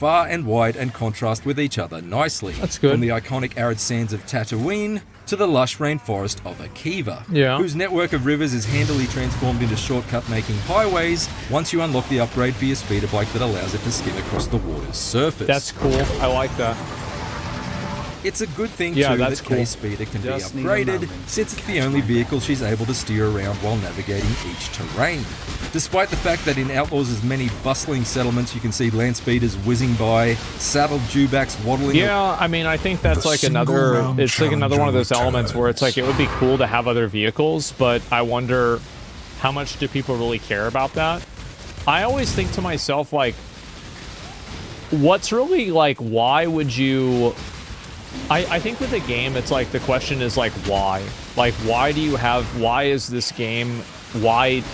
far and wide and contrast with each other nicely. That's good. From the iconic arid sands of Tatooine to the lush rainforest of Akiva, whose network of rivers is handily transformed into shortcut-making highways once you unlock the upgrade for your speeder bike that allows it to skim across the water's surface. That's cool. I like that. It's a good thing too that Kay's speeder can be upgraded, since it's the only vehicle she's able to steer around while navigating each terrain. Despite the fact that in Outlaws' many bustling settlements you can see land speeders whizzing by, saddled dewbacks waddling... Yeah, I mean, I think that's like another one of those elements where it's like, it would be cool to have other vehicles, but I wonder how much do people really care about that? I always think to myself, like, what's really, like, why would you... I think with a game, it's like, the question is like, why? Like, why is this game, right?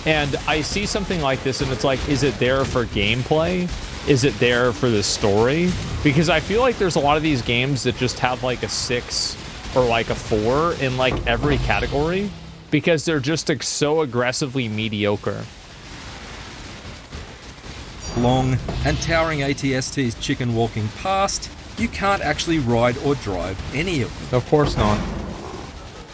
And I see something like this and it's like, is it there for gameplay? Is it there for the story? Because I feel like there's a lot of these games that just have like a 6 or like a 4 in like every category because they're just like, so aggressively mediocre. Long and towering ATSTs chicken walking past, you can't actually ride or drive any of them. Of course not.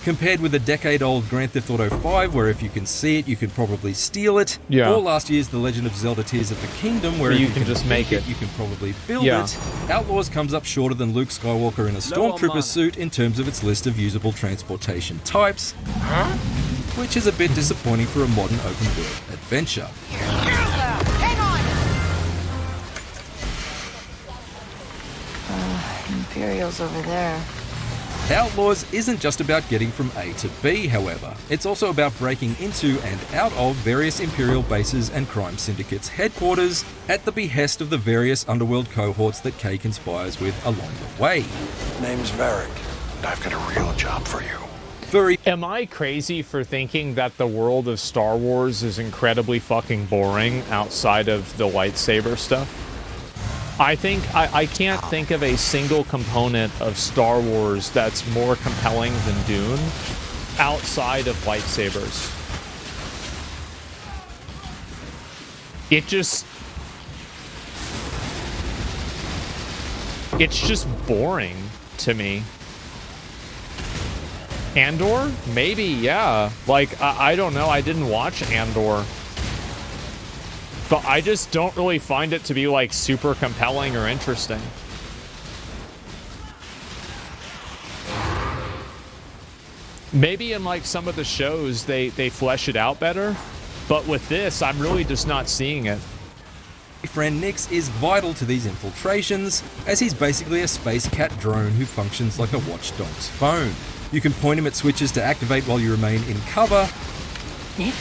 Compared with a decade-old Grand Theft Auto 5, where if you can see it, you can probably steal it, Yeah. or last year's The Legend of Zelda Tears of the Kingdom, where if you can just make it, you can probably build it, Outlaws comes up shorter than Luke Skywalker in a Stormtrooper suit in terms of its list of usable transportation types, which is a bit disappointing for a modern open-world adventure. Imperial's over there. Outlaws isn't just about getting from A to B, however. It's also about breaking into and out of various Imperial bases and crime syndicates' headquarters at the behest of the various underworld cohorts that Kay conspires with along the way. Name's Varric, and I've got a real job for you. Am I crazy for thinking that the world of Star Wars is incredibly fucking boring outside of the lightsaber stuff? I can't think of a single component of Star Wars that's more compelling than Dune outside of lightsabers. It's just boring to me. Andor? Maybe, yeah. Like, I don't know. I didn't watch Andor. But I just don't really find it to be, like, super compelling or interesting. Maybe in, like, some of the shows, they flesh it out better. But with this, I'm really just not seeing it. Friend Nix is vital to these infiltrations, as he's basically a space cat drone who functions like a watchdog's phone. You can point him at switches to activate while you remain in cover. Nix,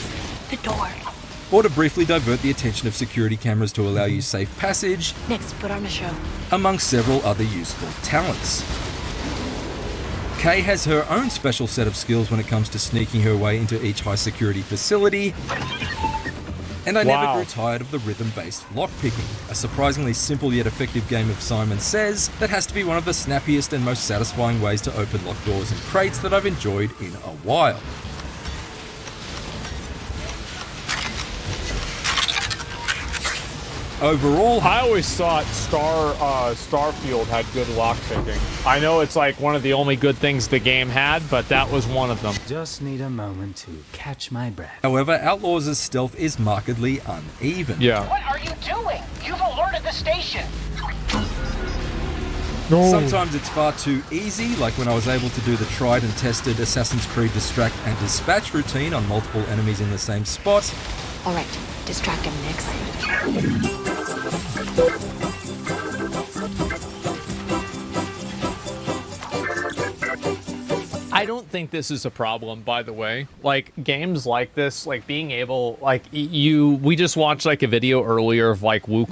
the door. Or to briefly divert the attention of security cameras to allow you safe passage. Nix, put on a show. Among several other useful talents. Kay has her own special set of skills when it comes to sneaking her way into each high security facility. And I never grew tired of the rhythm-based lockpicking, a surprisingly simple yet effective game of Simon Says that has to be one of the snappiest and most satisfying ways to open locked doors and crates that I've enjoyed in a while. Overall, I always thought Starfield had good lockpicking. I know it's like one of the only good things the game had, but that was one of them. Just need a moment to catch my breath. However, Outlaws' stealth is markedly uneven. Yeah. What are you doing? You've alerted the station. No. Sometimes it's far too easy, like when I was able to do the tried and tested Assassin's Creed distract and dispatch routine on multiple enemies in the same spot. All right, distract him, Nix. I don't think this is a problem, by the way. Like, games like this, like being able, like, we just watched like a video earlier of like Wukong